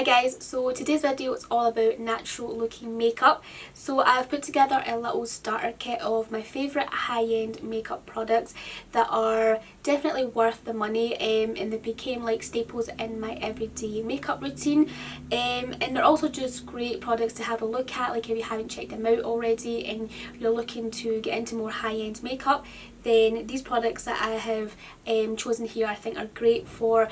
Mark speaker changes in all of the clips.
Speaker 1: Hi guys, so today's video is all about natural looking makeup. So I've put together a little starter kit of my favourite high-end makeup products that are definitely worth the money and they became like staples in my everyday makeup routine, and they're also just great products to have a look at, like if you haven't checked them out already and you're looking to get into more high-end makeup, then these products that I have chosen here I think are great for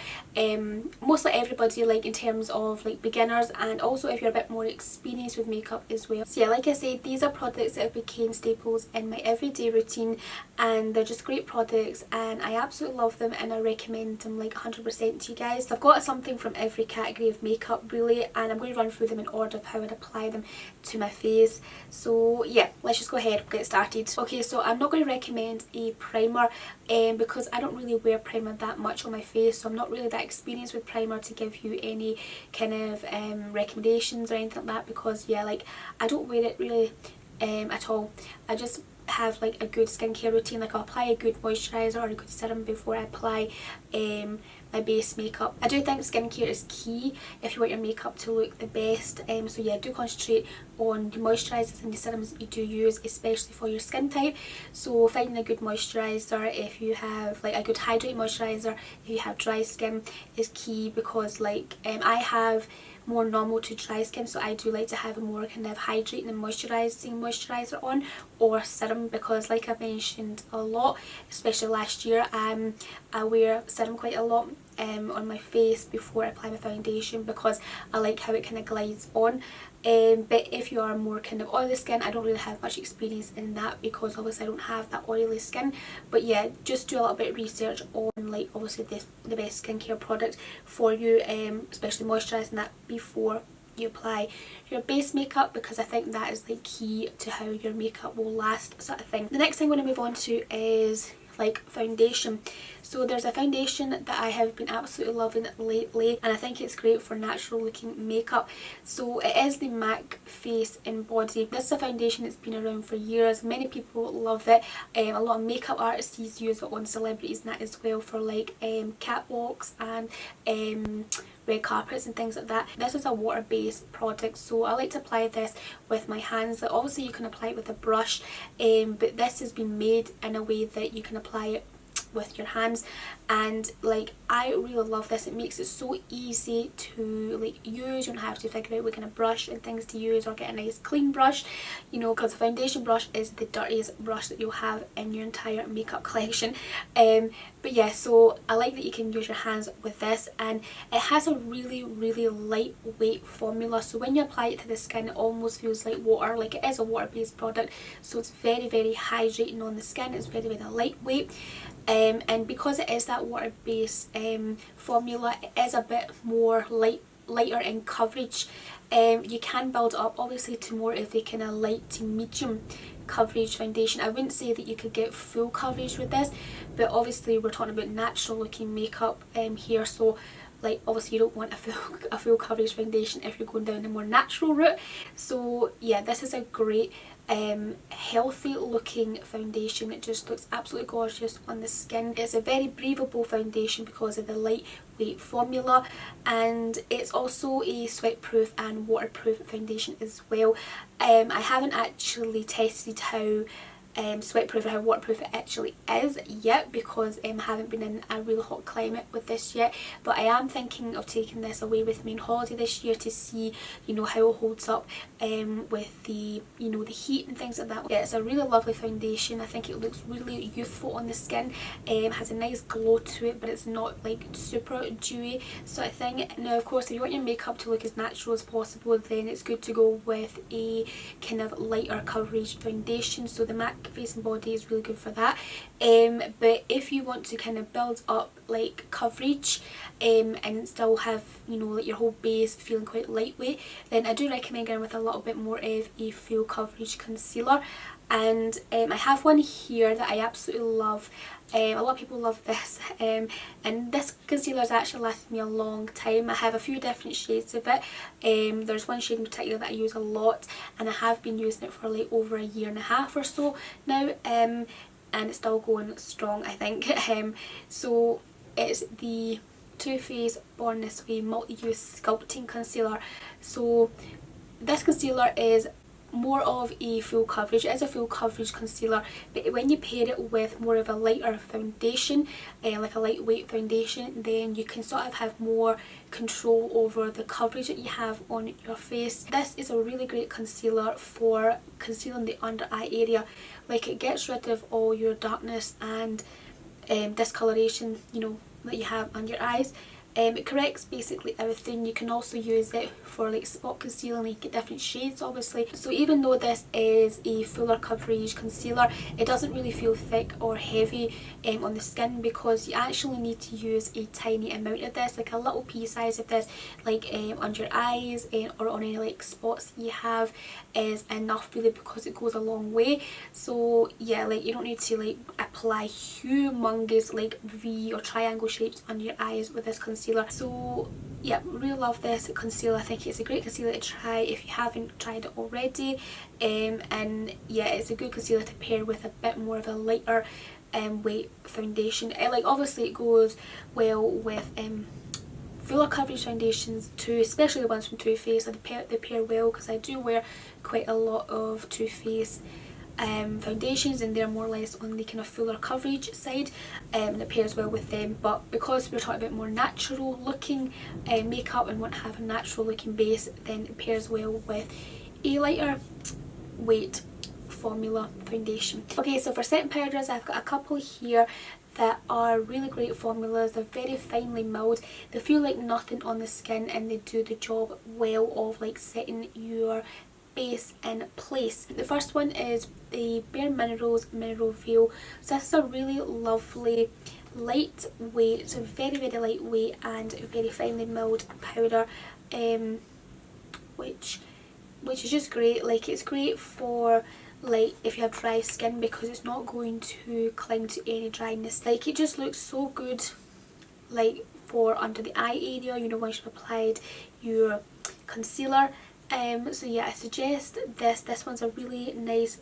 Speaker 1: mostly everybody, like in terms of like beginners and also if you're a bit more experienced with makeup as well. So yeah, like I said, these are products that have become staples in my everyday routine and they're just great products and I absolutely love them and I recommend them like 100% to you guys. So I've got something from every category of makeup really, and I'm going to run through them in order of how I'd apply them to my face. So yeah, let's just go ahead and get started. Okay, so I'm not going to recommend a primer because I don't really wear primer that much on my face, so I'm not really that experienced with primer to give you any kind of recommendations or anything like that, because yeah, like I don't wear it really at all. I just have like a good skincare routine, like I'll apply a good moisturiser or a good serum before I apply my base makeup. I do think skincare is key if you want your makeup to look the best, so yeah, do concentrate on the moisturisers and the serums that you do use, especially for your skin type. So finding a good moisturiser, if you have like a good hydrating moisturiser, if you have dry skin, is key, because like I have more normal to dry skin, so I do like to have a more kind of hydrating and moisturising moisturiser on, or serum, because like I've mentioned a lot, especially last year, I wear serum quite a lot on my face before I apply my foundation because I like how it kind of glides on. But if you are more kind of oily skin, I don't really have much experience in that because obviously I don't have that oily skin. But yeah, just do a little bit of research on like obviously the best skincare product for you, especially moisturising that before you apply your base makeup, because I think that is the key to how your makeup will last, sort of thing. The next thing I'm going to move on to is like foundation. So there's a foundation that I have been absolutely loving lately and I think it's great for natural looking makeup. So it is the MAC Face and Body. This is a foundation that's been around for years. Many people love it. A lot of makeup artists use it on celebrities and that as well, for like catwalks and red carpets and things like that. This is a water-based product, so I like to apply this with my hands. Like, obviously you can apply it with a brush, but this has been made in a way that you can apply it with your hands, and like I really love this. It makes it so easy to like use. You don't have to figure out what kind of brush and things to use or get a nice clean brush, you know, because a foundation brush is the dirtiest brush that you'll have in your entire makeup collection. But yeah, so I like that you can use your hands with this, and it has a really lightweight formula, so when you apply it to the skin it almost feels like water. Like, it is a water based product, so it's very hydrating on the skin. It's very lightweight. And because it is that water based formula, it is a bit more lighter in coverage. You can build up obviously to more of a kind of light to medium coverage foundation. I wouldn't say that you could get full coverage with this, but obviously we're talking about natural looking makeup here, so like obviously you don't want a full coverage foundation if you're going down the more natural route. So yeah, this is a great healthy looking foundation. It just looks absolutely gorgeous on the skin. It's a very breathable foundation because of the lightweight formula, and it's also a sweat proof and waterproof foundation as well. I haven't actually tested how sweat proof and how waterproof it actually is yet, because I haven't been in a really hot climate with this yet, but I am thinking of taking this away with me on holiday this year to see, you know, how it holds up with the, you know, the heat and things like that. Yeah, it's a really lovely foundation. I think it looks really youthful on the skin. Has a nice glow to it, but it's not like super dewy sort of thing. Now of course if you want your makeup to look as natural as possible, then it's good to go with a kind of lighter coverage foundation. So the MAC Face and Body is really good for that. But if you want to kind of build up like coverage and still have, you know, like your whole base feeling quite lightweight, then I do recommend going with a little bit more of a full coverage concealer. And I have one here that I absolutely love. A lot of people love this, and this concealer has actually lasted me a long time. I have a few different shades of it. There's one shade in particular that I use a lot, and I have been using it for like over a year and a half or so now, and it's still going strong, I think. So it's the Too Faced Born This Way Multi-Use Sculpting Concealer. So this concealer is more of a full coverage. It is a full coverage concealer, but when you pair it with more of a lighter foundation, like a lightweight foundation, then you can sort of have more control over the coverage that you have on your face. This is a really great concealer for concealing the under eye area. Like, it gets rid of all your darkness and discoloration, you know, that you have under your eyes. It corrects basically everything. You can also use it for like spot concealing, you get different shades obviously. So even though this is a fuller coverage concealer, it doesn't really feel thick or heavy on the skin, because you actually need to use a tiny amount of this, like a little pea size of this, like under your eyes or on any like spots you have, is enough really, because it goes a long way. So yeah, like you don't need to like apply humongous like V or triangle shapes under your eyes with this concealer. So yeah, really love this concealer. I think it's a great concealer to try if you haven't tried it already, and yeah, it's a good concealer to pair with a bit more of a lighter weight foundation. Like obviously it goes well with fuller coverage foundations too, especially the ones from Too Faced. They pair well, because I do wear quite a lot of Too Faced foundations, and they're more or less on the kind of fuller coverage side, and it pairs well with them. But because we're talking about more natural looking makeup and want to have a natural looking base, then it pairs well with a lighter weight formula foundation. Okay, so for setting powders, I've got a couple here that are really great formulas. They're very finely milled, they feel like nothing on the skin, and they do the job well of like setting your base in place. The first one is the Bare Minerals Mineral Veil. So this is a really lovely lightweight, so very lightweight and very finely milled powder, which is just great. Like, it's great for like if you have dry skin, because it's not going to cling to any dryness. Like, it just looks so good like for under the eye area, you know, once you've applied your concealer. So yeah, I suggest this. This one's a really nice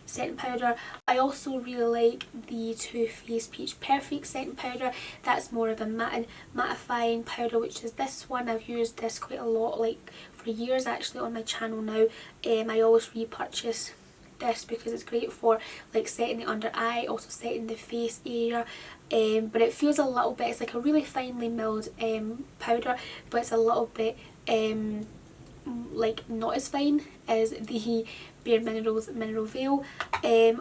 Speaker 1: setting powder. I also really like the Too Faced Peach Perfect setting powder. That's more of a mattifying powder, which is this one. I've used this quite a lot, like for years actually, on my channel now. I always repurchase this because it's great for like setting the under eye, also setting the face area. But it feels a little bit, it's like a really finely milled powder, but it's a little bit like not as fine as the Bare Minerals Mineral Veil.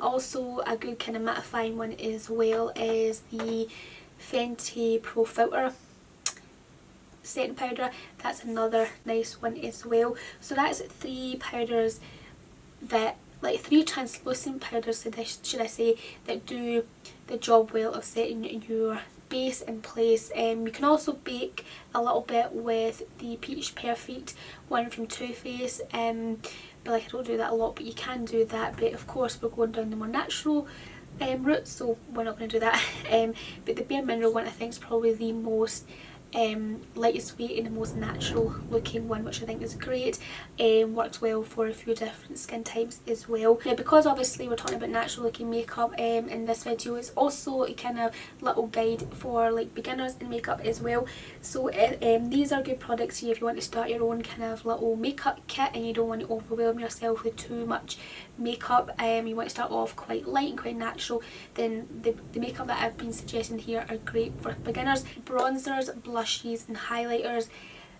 Speaker 1: Also a good kind of mattifying one as well is the Fenty Pro Filter setting powder. That's another nice one as well. So that's three powders that, like three translucent powders, should I say, that do the job well of setting your base in place. You can also bake a little bit with the Peach Perfect one from Too Faced, but like I don't do that a lot, but you can do that. But of course we're going down the more natural route, so we're not going to do that. But the Bare Mineral one I think is probably the most lightest weight and the most natural looking one, which I think is great. Works well for a few different skin types as well. Now, because obviously we're talking about natural looking makeup in this video, it's also a kind of little guide for like beginners in makeup as well. So these are good products here if you want to start your own kind of little makeup kit and you don't want to overwhelm yourself with too much makeup. You want to start off quite light and quite natural, then the makeup that I've been suggesting here are great for beginners. Bronzers, blushes and highlighters,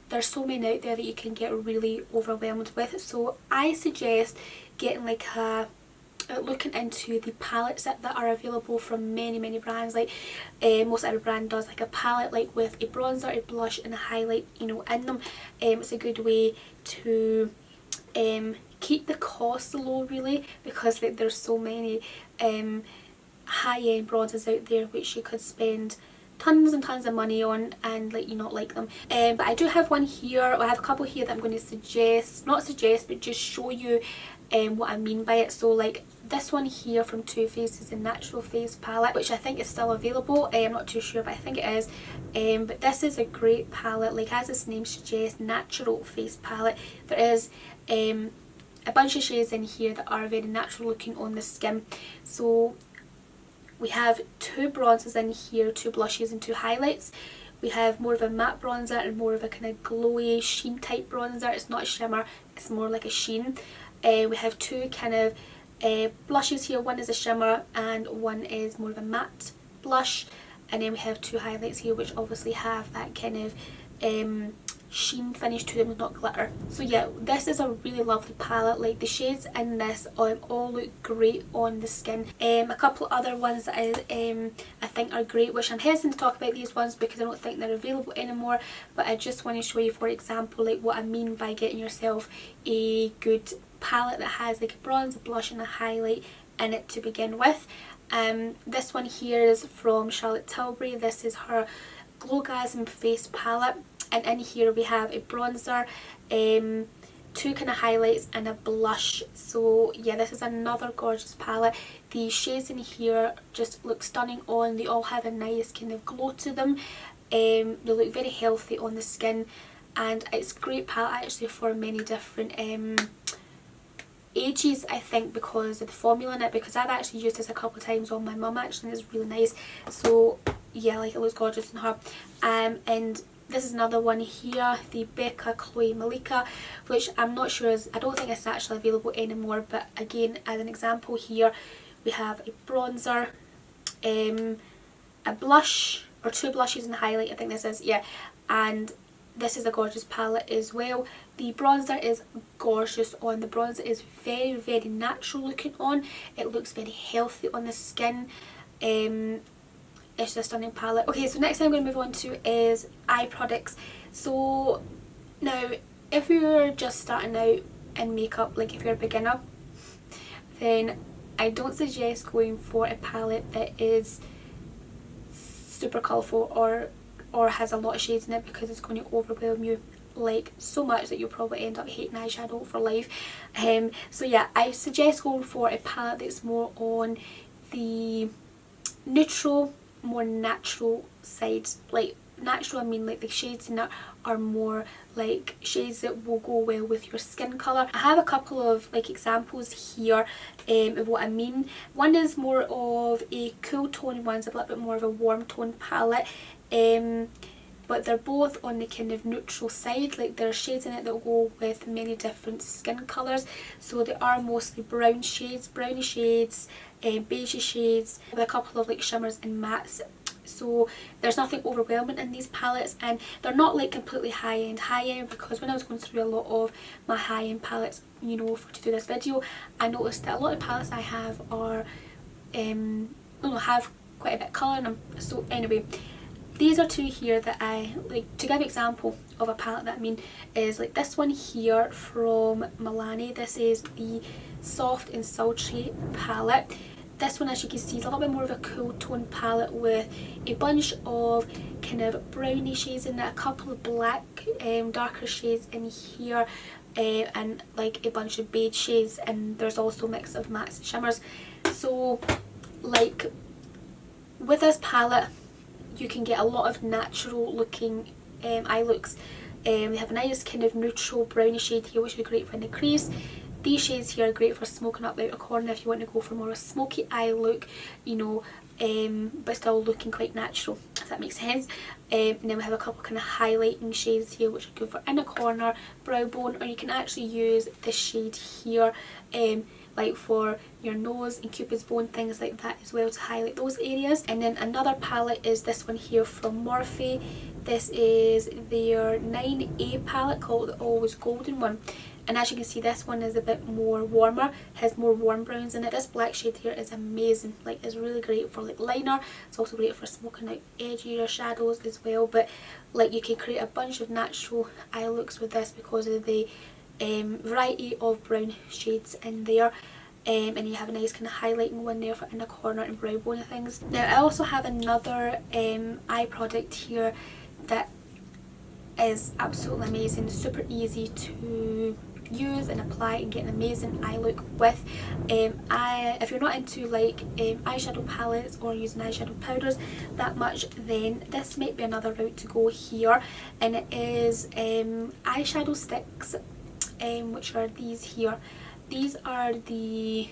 Speaker 1: there's so many out there that you can get really overwhelmed with. So I suggest getting like looking into the palettes that are available from many brands. Like most every brand does like a palette like with a bronzer, a blush and a highlight, you know, in them. It's a good way to keep the cost low really, because like there's so many high-end bronzers out there which you could spend tons and tons of money on and like you not like them. But I do have one here, or I have a couple here that I'm going to not suggest but just show you what I mean by it. So like this one here from Too Faced is a Natural Face palette, which I think is still available. I'm not too sure, but I think it is. But this is a great palette, like as its name suggests, Natural Face palette. There is a bunch of shades in here that are very natural looking on the skin. So we have two bronzes in here, two blushes and two highlights. We have more of a matte bronzer and more of a kind of glowy sheen type bronzer. It's not a shimmer, it's more like a sheen. We have two kind of blushes here. One is a shimmer and one is more of a matte blush. And then we have two highlights here which obviously have that kind of sheen finish to them, not glitter. So yeah, this is a really lovely palette. Like the shades in this all look great on the skin. A couple of other ones that I think are great, which I'm hesitant to talk about these ones because I don't think they're available anymore, but I just want to show you, for example, like what I mean by getting yourself a good palette that has like a bronze, a blush and a highlight in it to begin with. This one here is from Charlotte Tilbury. This is her Glowgasm face palette, and in here we have a bronzer, two kind of highlights and a blush. So yeah, this is another gorgeous palette. The shades in here just look stunning on. They all have a nice kind of glow to them. They look very healthy on the skin, and it's a great palette actually for many different ages, I think, because of the formula in it, because I've actually used this a couple of times on my mum actually, and it's really nice. So yeah, like it looks gorgeous on her. And this is another one here, the Becca Chloe Malika, which I'm not sure is, I don't think it's actually available anymore, but again, as an example here, we have a bronzer, a blush, or two blushes and a highlight, I think this is, yeah, and this is a gorgeous palette as well. The bronzer is gorgeous on. The bronzer is very, very natural looking on. It looks very healthy on the skin. It's just a stunning palette. Okay, so next thing I'm going to move on to is eye products. So now, if you're just starting out in makeup, like if you're a beginner, then I don't suggest going for a palette that is super colourful or has a lot of shades in it, because it's going to overwhelm you like so much that you'll probably end up hating eyeshadow for life. So yeah, I suggest going for a palette that's more on the neutral, more natural side. Like natural, I mean like the shades in it are more like shades that will go well with your skin colour. I have a couple of like examples here of what I mean. One is more of a cool tone, one's a little bit more of a warm tone palette. But they're both on the kind of neutral side. Like there are shades in it that will go with many different skin colours. So they are mostly brown shades, browny shades, beigey shades, with a couple of like shimmers and mattes. So there's nothing overwhelming in these palettes, and they're not like completely high end, because when I was going through a lot of my high end palettes, you know, to do this video, I noticed that a lot of palettes I have are have quite a bit of colour in them. So anyway, these are two here that I like. To give an example of a palette that I mean is like this one here from Milani. This is the Soft and Sultry palette. This one, as you can see, is a little bit more of a cool tone palette with a bunch of kind of browny shades in it, a couple of black darker shades in here, and like a bunch of beige shades, and there's also a mix of mattes and shimmers. So like with this palette you can get a lot of natural looking eye looks. We have a nice kind of neutral browny shade here, which is great for in the crease. These shades here are great for smoking up the outer corner if you want to go for more of a smoky eye look, you know, but still looking quite natural, if that makes sense. And then we have a couple kind of highlighting shades here which are good for inner corner, brow bone, or you can actually use this shade here like for your nose and cupid's bone, things like that as well, to highlight those areas. And then another palette is this one here from Morphe. This is their 9A palette called the Always Golden one. And as you can see, this one is a bit more warmer, has more warm browns in it. This black shade here is amazing, like it's really great for like liner. It's also great for smoking out edgier shadows as well. But like you can create a bunch of natural eye looks with this because of the variety of brown shades in there. And you have a nice kind of highlighting one there for inner corner and brow bone and things. Now I also have another eye product here that is absolutely amazing, super easy to use and apply and get an amazing eye look with. If you're not into like eyeshadow palettes or using eyeshadow powders that much, then this might be another route to go here, and it is eyeshadow sticks, which are these here. These are the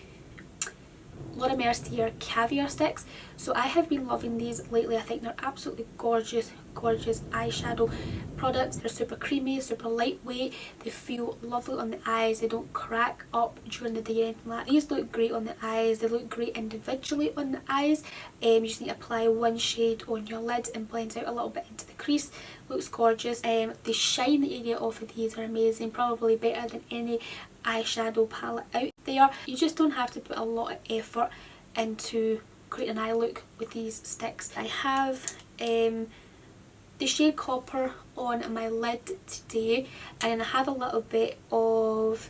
Speaker 1: Laura Mercier Caviar sticks. So I have been loving these lately. I think they're absolutely gorgeous, gorgeous eyeshadow products. They're super creamy, super lightweight, they feel lovely on the eyes, they don't crack up during the day or anything like that. These look great on the eyes, they look great individually on the eyes. You just need to apply one shade on your lid and blend out a little bit into the crease. Looks gorgeous. The shine that you get off of these are amazing, probably better than any eyeshadow palette out there. You just don't have to put a lot of effort into creating an eye look with these sticks. I have the shade Copper on my lid today, and I have a little bit of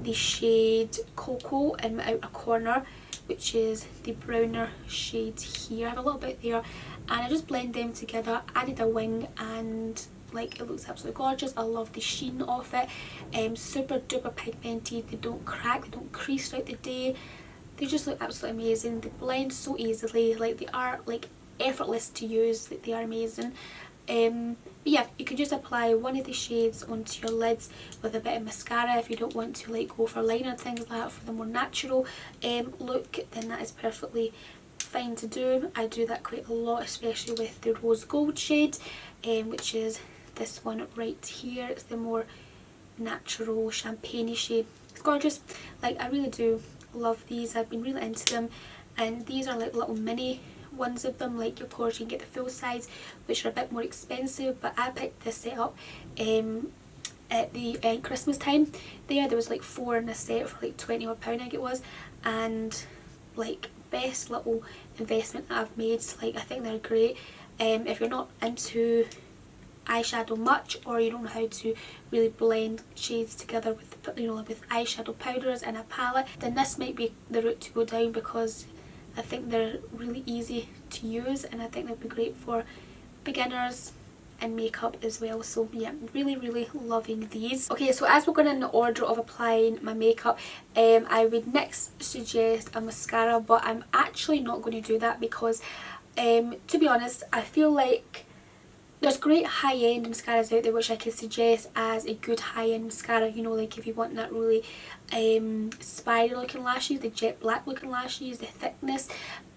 Speaker 1: the shade Cocoa in my outer corner, which is the browner shade here. I have a little bit there, and I just blend them together, added a wing, and like, it looks absolutely gorgeous. I love the sheen of it. Super duper pigmented, they don't crack, they don't crease throughout the day. They just look absolutely amazing. They blend so easily, like they are like effortless to use, like they are amazing. But yeah, you can just apply one of the shades onto your lids with a bit of mascara if you don't want to like go for liner and things like that for the more natural look, then that is perfectly fine to do. I do that quite a lot, especially with the rose gold shade, which is this one right here. It's the more natural champagne-y shade. It's gorgeous. Like, I really do love these. I've been really into them, and these are like little mini ones of them. Like, of course you can get the full size, which are a bit more expensive, but I picked this set up at the Christmas time. There was like 4 in a set for like £20 odd I think it was, and like best little investment that I've made. Like, I think they're great. If you're not into eyeshadow much, or you don't know how to really blend shades together with, you know, with eyeshadow powders and a palette, then this might be the route to go down, because I think they're really easy to use, and I think they'll be great for beginners and makeup as well. So yeah, really loving these. Okay, so as we're going in the order of applying my makeup, I would next suggest a mascara, but I'm actually not going to do that because to be honest, I feel like there's great high-end mascaras out there which I can suggest as a good high-end mascara, you know, like if you want that really spiral looking lashes, the jet black looking lashes, the thickness,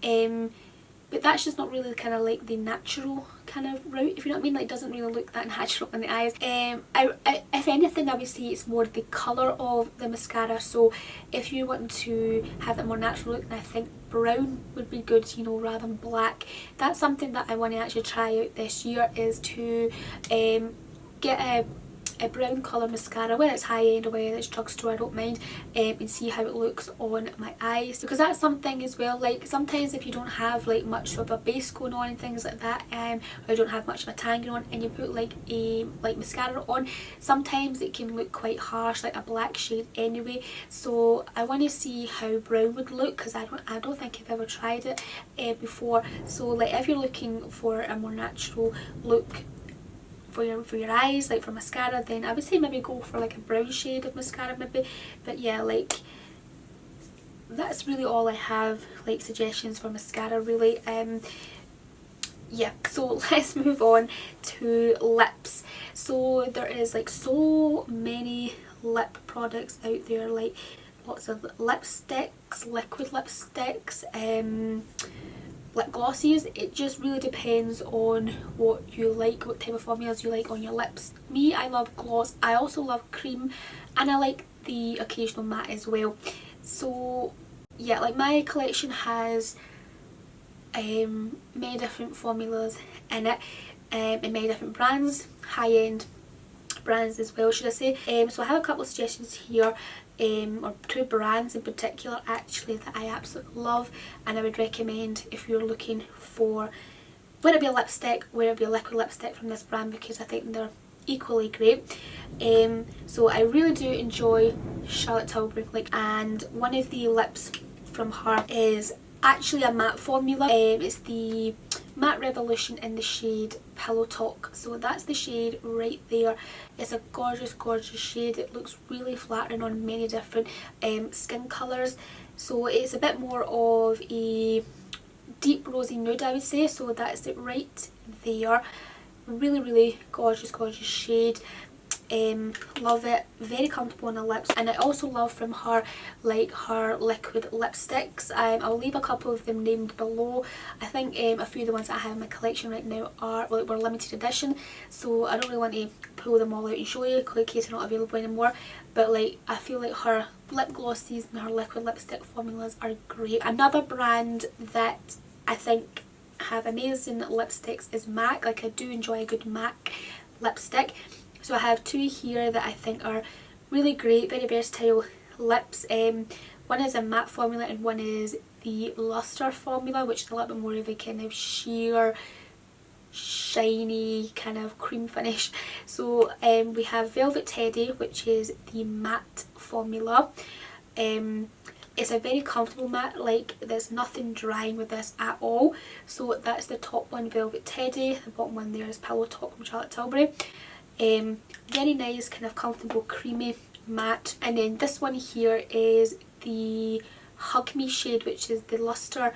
Speaker 1: but that's just not really kind of like the natural kind of route, if you know what I mean. Like, it doesn't really look that natural in the eyes. If anything, I would say it's more the colour of the mascara. So if you want to have that more natural look, then I think brown would be good, you know, rather than black. That's something that I want to actually try out this year, is to get a brown colour mascara, whether it's high end or whether it's drugstore, I don't mind, and see how it looks on my eyes, because that's something as well. Like, sometimes if you don't have like much of a base going on and things like that, or you don't have much of a tan going on, and you put like a mascara on, sometimes it can look quite harsh, like a black shade anyway. So I want to see how brown would look, because I don't think I've ever tried it before. So like, if you're looking for a more natural look for your eyes, like for mascara, then I would say maybe go for like a brown shade of mascara maybe. But yeah, like, that's really all I have, like suggestions for mascara really. Yeah, so let's move on to lips. So there is like so many lip products out there, like lots of lipsticks, liquid lipsticks, lip glosses. It just really depends on what you like, what type of formulas you like on your lips. Me, I love gloss, I also love cream, and I like the occasional matte as well. So yeah, like my collection has many different formulas in it, and many different brands, high-end brands as well, should I say. So I have a couple of suggestions here, or 2 brands in particular actually that I absolutely love, and I would recommend if you're looking for whether it be a lipstick, whether it be a liquid lipstick from this brand, because I think they're equally great. So I really do enjoy Charlotte Tilbury, like, and one of the lips from her is actually a matte formula. It's the Matte Revolution in the shade Pillow Talk. So that's the shade right there. It's a gorgeous shade. It looks really flattering on many different skin colours. So it's a bit more of a deep rosy nude, I would say. So that's it right there. Really gorgeous shade. Love it, very comfortable on the lips. And I also love from her like her liquid lipsticks. I'll leave a couple of them named below. I think a few of the ones that I have in my collection right now are, well, were limited edition, so I don't really want to pull them all out and show you in case they're not available anymore. But like, I feel like her lip glosses and her liquid lipstick formulas are great. Another brand that I think have amazing lipsticks is MAC. Like, I do enjoy a good MAC lipstick. So I have two here that I think are really great, very versatile lips. One is a matte formula and one is the luster formula, which is a little bit more of a kind of sheer, shiny kind of cream finish. So we have Velvet Teddy, which is the matte formula. It's a very comfortable matte, like there's nothing drying with this at all. So that's the top one, Velvet Teddy. The bottom one there is Pillow Talk from Charlotte Tilbury. Very nice, kind of comfortable, creamy matte. And then this one here is the Hug Me shade, which is the luster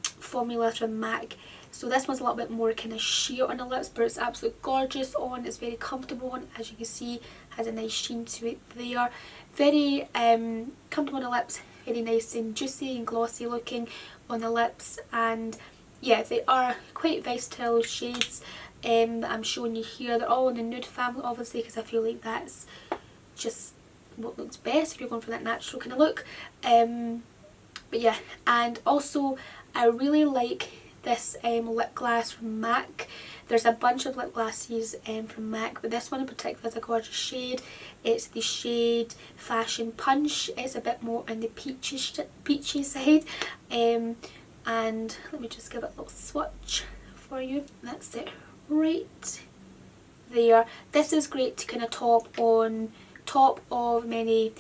Speaker 1: formula from MAC. So this one's a little bit more kind of sheer on the lips, but it's absolutely gorgeous on. It's very comfortable on, as you can see, has a nice sheen to it there. Very comfortable on the lips, very nice and juicy and glossy looking on the lips. And yeah, they are quite versatile shades that I'm showing you here. They're all in the nude family, obviously, because I feel like that's just what looks best if you're going for that natural kind of look. But yeah, and also I really like this lip gloss from MAC. There's a bunch of lip glosses from MAC, but this one in particular is a gorgeous shade. It's the shade Fashion Punch. It's a bit more on the peachy side. And let me just give it a little swatch for you. That's it right there. This is great to kind of top of many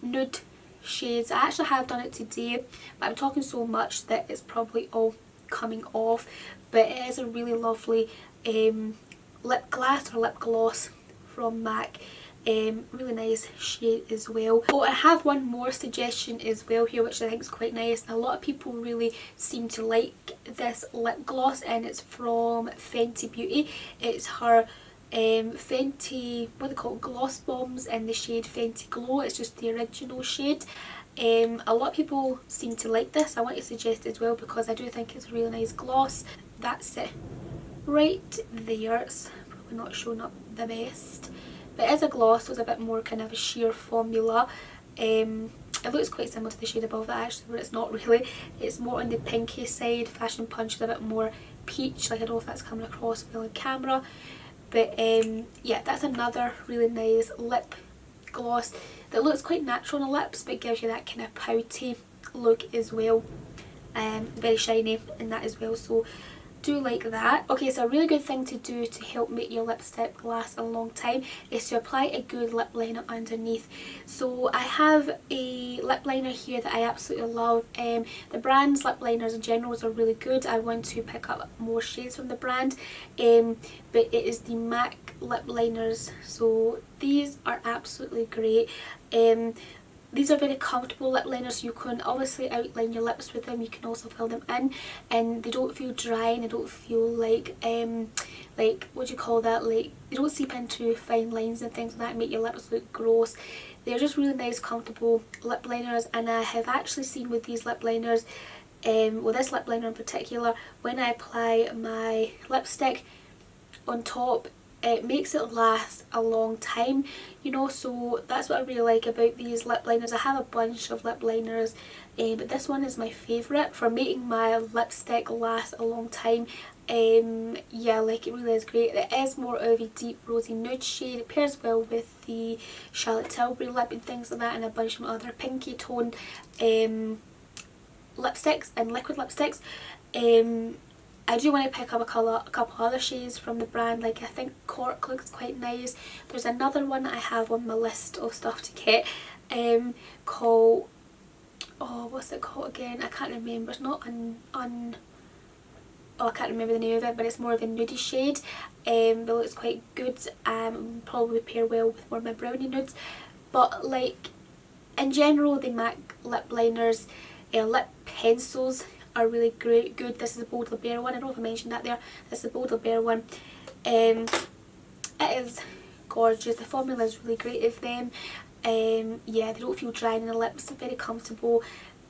Speaker 1: nude shades. I actually have done it today, but I'm talking so much that it's probably all coming off. But it is a really lovely lip glass or lip gloss from MAC. Really nice shade as well. Oh, I have one more suggestion as well here, which I think is quite nice. A lot of people really seem to like this lip gloss, and it's from Fenty Beauty. It's her Fenty, what they call it, Gloss Bombs in the shade Fenty Glow. It's just the original shade. A lot of people seem to like this. I want to suggest it as well because I do think it's a really nice gloss. That's it right there. It's probably not showing up the best, but it is a gloss, so it's a bit more kind of a sheer formula. It looks quite similar to the shade above that actually, but it's not really. It's more on the pinky side. Fashion Punch is a bit more peach. Like, I don't know if that's coming across well on camera. But yeah, that's another really nice lip gloss that looks quite natural on the lips, but gives you that kind of pouty look as well. Very shiny in that as well, so do like that. Okay, so a really good thing to do to help make your lipstick last a long time is to apply a good lip liner underneath. So I have a lip liner here that I absolutely love. The brand's lip liners in general are really good. I want to pick up more shades from the brand, but it is the MAC lip liners. So these are absolutely great. These are very comfortable lip liners. You can obviously outline your lips with them. You can also fill them in, and they don't feel dry and they don't feel like what do you call that? Like, they don't seep into fine lines and things like that and make your lips look gross. They're just really nice, comfortable lip liners. And I have actually seen with these lip liners, with this lip liner in particular, when I apply my lipstick on top, it makes it last a long time, you know. So that's what I really like about these lip liners. I have a bunch of lip liners, but this one is my favourite for making my lipstick last a long time. Yeah, like, it really is great. It is more of a deep rosy nude shade. It pairs well with the Charlotte Tilbury lip and things like that, and a bunch of other pinky tone lipsticks and liquid lipsticks. I do want to pick up a couple other shades from the brand. Like, I think Cork looks quite nice. There's another one that I have on my list of stuff to get, called, oh, what's it called again? I can't remember. It's not oh, I can't remember the name of it, but it's more of a nudie shade. It looks quite good. Probably pair well with more of my brownie nudes. But like, in general, the MAC lip liners, lip pencils are really good. This is a Bold Bear one. I don't know if I mentioned that there. This is a Bold Bear one. It it is gorgeous. The formula is really great of them. Yeah, they don't feel dry in the lips, they're very comfortable,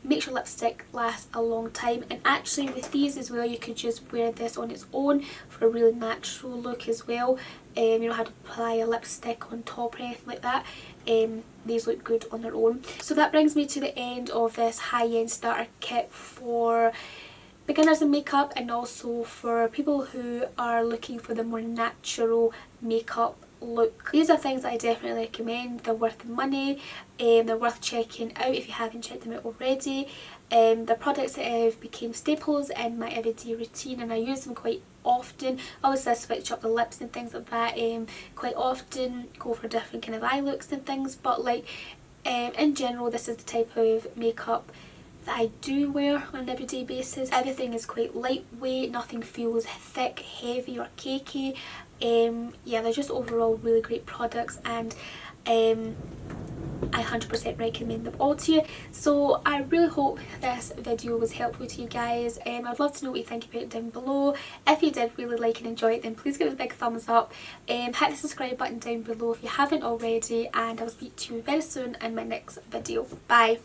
Speaker 1: makes your lipstick last a long time. And actually with these as well, you could just wear this on its own for a really natural look as well. You don't have to apply a lipstick on top or anything like that. These look good on their own. So that brings me to the end of this high-end starter kit for beginners in makeup, and also for people who are looking for the more natural makeup look. These are things that I definitely recommend. They're worth the money, they're worth checking out if you haven't checked them out already. They're products that have become staples in my everyday routine, and I use them quite often. Obviously I switch up the lips and things like that quite often, go for different kind of eye looks and things, but like in general this is the type of makeup that I do wear on an everyday basis. Everything is quite lightweight, nothing feels thick, heavy or cakey. Yeah, they're just overall really great products, and I 100% recommend them all to you. So I really hope this video was helpful to you guys. I'd love to know what you think about it down below. If you did really like and enjoy it, then please give it a big thumbs up. Hit the subscribe button down below if you haven't already, and I'll speak to you very soon in my next video. Bye!